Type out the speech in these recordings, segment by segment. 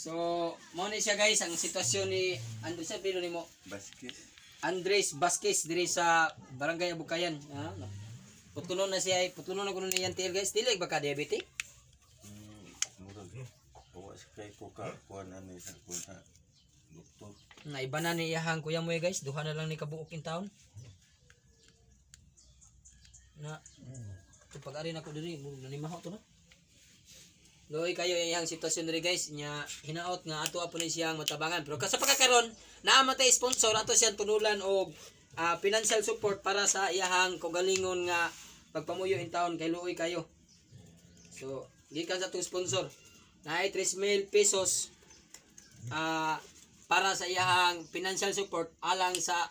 So, mo ni siya guys ang sitwasyon ni Andres Sabino nimo. Baskis. Andres Vasquez diri sa Barangay Abukayan. Putunon na siya, putunon na kuno niyan tiil guys. Dili ba ka diabetic? Murag. Bawas kay ko ka kuan ani sa kunta. Doktor. Na iba na ni iyahang kuya mo guys. Duha na lang ni kabuok in taon. Na pag-ari na ko diri, mo nanimaho to na. Loy kayo iyang sitwasyon diri guys nya hinaot nga ato apo ni siyang matabangan pero sa pagkakaron naamatay sponsor ato siyang tunulan og financial support para sa iyahang kaugalingon nga pagpamuyo in taon kay luoy kayo. So gikan sa atong sponsor naay 3,000 pesos para sa iyahang financial support alang sa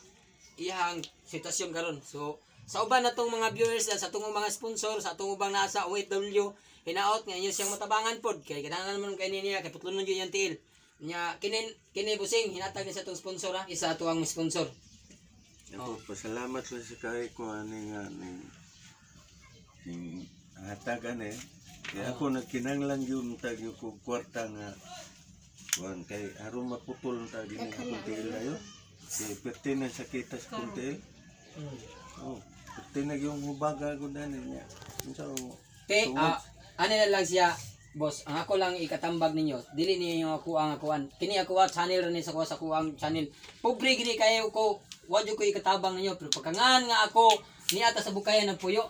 iyahang sitwasyon karon. So sa uban natong mga viewers sa atong mga sponsor sa atong ubang nasa OFW hinaot nga inyo siyang matabangan pod kay kinahanglan naman kay niya kay putlonon gyud yang tiil nya kini busing hinatag ni sa atong sponsor isa ato ang sponsor. Ako pasalamat lang sa kay ko ani nga ning hatag ani kaya ako nagkinahanglan gyud tag ko kwarta nga kuan kay aron maputol ta gini akong tiil ayo kay perti na sakita sa akong tiil. Oh perti na yung hubaga ko dani niya unsa okay ano na lang siya boss ang ako lang ikatambag ninyo dili niyo ako ang akuan kini ako channel rin sa ko ang channel pobre gini kayo ko wadyo ko ikatabang ninyo pero pagkangan nga ako niata sa bukayan ng puyo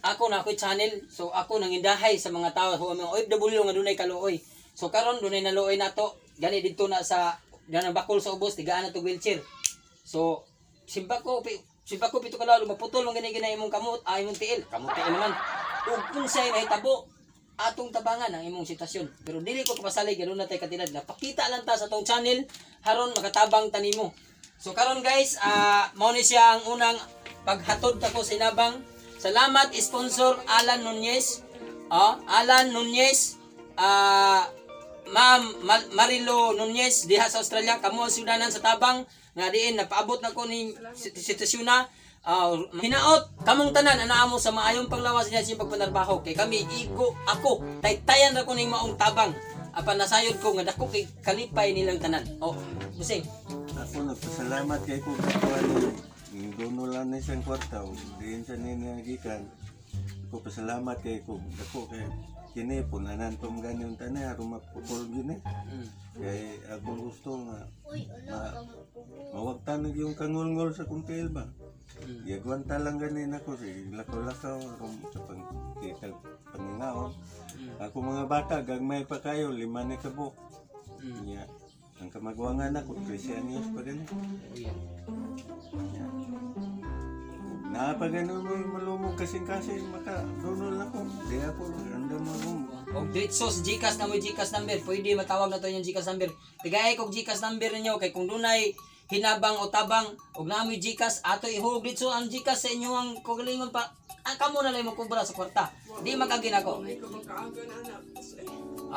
ako na ako channel so ako nangindahay sa mga tao sa mga OFW nga dunay kaluoy so karon dunay naluoy nato gani didto na sa ganang bakol sa ubos tigaan na to wheelchair so simba ko pito kalalo maputol ang gani imong kamot imong tiil naman ug kung say nahitabo atong tabangan ang imong sitwasyon pero dili ko kapasalig ganoon na tay katilad na pakita lang ta sa atong channel haron makatabang tanimo. So karon guys mao ni siya ang unang paghatod tako sa inabang. Salamat sponsor Alan Nunez Ma'am Marilo Nunez diha sa Australia kamo sudanan sa tabang nga diin napaabot nako ni sitwasyon na hinaot kamong tanan anaa mo sa maayong panglawas niya siyang pagpanarbaho kay kami igo ako taytayan ra ko ning maong tabang apan nasayod ko nga dako kay kalipay nilang tanan. Busing ako nagpasalamat kay ko kuan ni dono lang ni siyang kwarta diin sa ninagikan ko pasalamat kay ko dako kay kini punanan ko ganyan tanan aron maputol gini kay ako gusto nga mawagtan yung kangulngol sa kuntil ba. Yagwanta lang ganin ako lakaw-lakaw sa pagkita pangingaon. Ako mga bata gagmay pa kayo 5 na kabuk. Yeah. Ang kamagwangan ako 13 anyos pa ganun. Yeah. Pa ganun mo malumog kasing-kasing maka donol ako. Di ako andam mo. Og ditsos GCash na mo GCash number pwede matawag na to yung GCash number. Tigay kog GCash number ninyo kay kung dunay hinabang o tabang og nami GCash ato ihulog dito ang GCash sa inyo ang kagalingon pa kamo na lang mo kubra sa kwarta di magagin ako.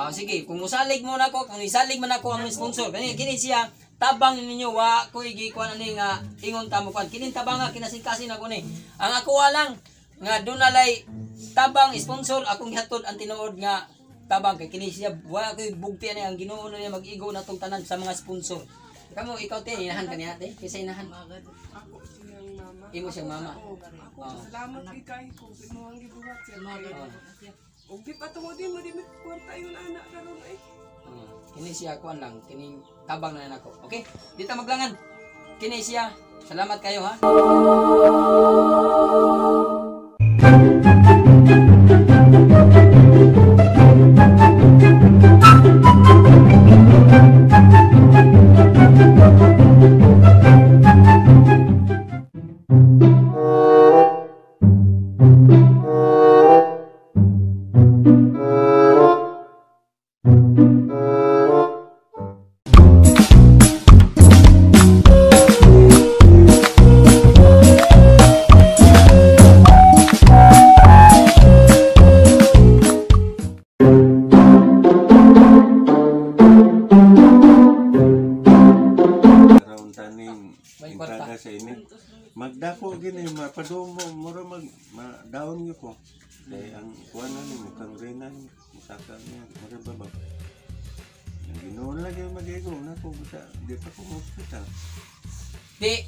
Sige kung musalig mo nako kung isalig man ako ang sponsor kini siya tabang ninyo wa ko igikuan ani nga ingon ta mo kan kinin tabang nga kinasingkasin ako ni ang ako lang nga dunalay tabang sponsor akong gihatod ang tinuod nga tabang kay kini siya wa ko bugti ani ang Ginoo na niya mag-igo natong tanan sa mga sponsor. Kamu ikaw te inahan ka niya te kaysa inahan ako siyang mama imo siyang mama ako salamat kay ko mo ang gibuhat siya og di patungo din mo di kwarta yung anak karon ay kini siya kuan lang kini tabang na nako okay dito maglangan kini siya salamat kayo ha. Magdako gini mapadumo mura daon niyo ko kay ang kuan ni mukang renan musaka niya mura ba yung mag-ego na kung sa di pa ko hospital. Di,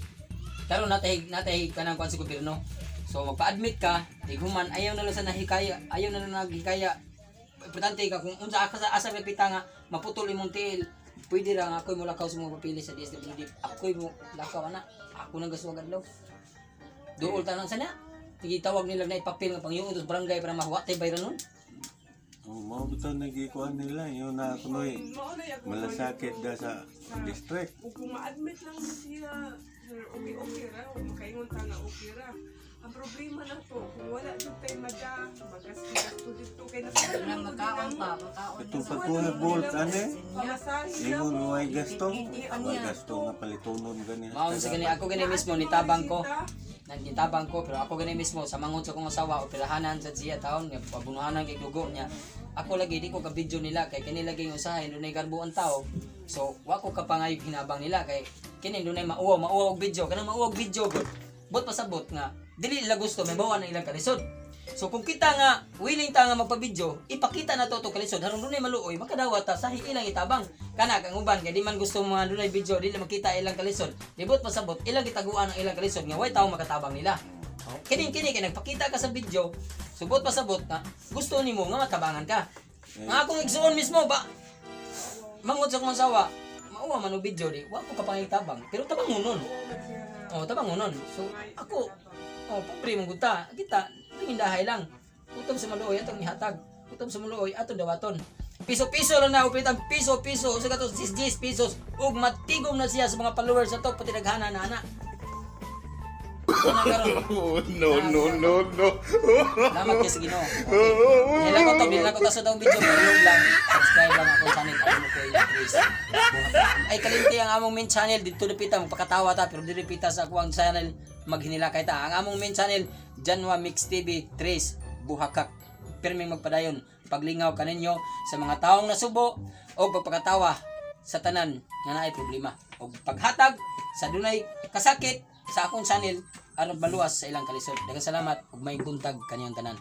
karon natay ka ng kwan sa gobyerno. So magpa-admit ka, iguman ayaw na lang sa nahikaya, ayaw na lang naghikaya. Importante ka kung unsa asa pipita nga maputol imong tiil. Pwede ra nga ako'y mo lakaw sa mga papili sa DSWD. Ako'y mo lakaw ana. Ako nang gusto agad daw. Duol tanang sana. Tawag nila na ipapil nga pangyuon sa barangay para mahuwatay bayran nun. Mao bitaw nagikuan nila yun na kunoy Mao na yung malasakit da sa district. ug kung ma-admit lang mo siya, sir, okay ra, ug makaingon ta nga okay ra. Ang problema na to, kung wala dito kay madam, magasto dito kay nasa Nang makaon pa, makaon Itong pagkuha bolt ane, pamasahe na ingon mo. mo ay gasto. May gasto nga palitonon gani. Mao sa gani ako gani mismo nitabang ko. Nagnitabang ko pero ako gani mismo sa mangon sa kong asawa operahanan sa siya taon nga pabunuhanan kay dugo niya. Ako lagi di ko ka video nila kay kini lagi yung usahay dunay garbo ang tao. So wa ko kapangay hinabang nila kay kini dunay mauwa og video kanang mauwa og video gud. Bot pasabot nga dili nila gusto may bawa na ilang kalisod. So kung kita nga willing ta nga magpa-video, ipakita na to kalisod harong dunay maluoy makadawat ta sahi ilang itabang. Kana kang uban kay di man gusto mga dunay video dili makita ilang kalisod. Libot pasabot ilang gitaguan ang ilang kalisod nga way tawo makatabang nila. Kini kay nagpakita ka sa video, subot pasabot nga gusto nimo nga matabangan ka. Nga akong igsuon mismo ba mangod sa kong asawa, mauwa man og video di, wa ko kapangitabang pero tabangonon. Oh, tabangonon. So ako pobre mong guta. Kita, hindahay lang. Utom sa maluoy, atong ihatag. Utom sa maluoy, atong dawaton. Piso-piso lang na, upitan piso-piso. Sa gato, 10 pesos. Ug matigom na siya sa mga followers na to, pati naghana na anak. No. Salamat kayo sa Ginoo. Okay. Nilang ko to sa daong video. Pero lang, subscribe lang ako sa channel. Ako mo kayo, please. Ay, kalimti ang among main channel. Dito napita, magpakatawa ta. Pero dito napita sa ako ang channel. Maghinilakay ta. Ang among main channel, Janwa Mix TV 3 Buhakak. Pirming magpadayon. Paglingaw kaninyo sa mga taong nasubo o pagpakatawa sa tanan nga naay problema. O paghatag sa dunay kasakit sa akong channel aron maluwas sa ilang kalisod. Daghang salamat ug may buntag kaniyang tanan.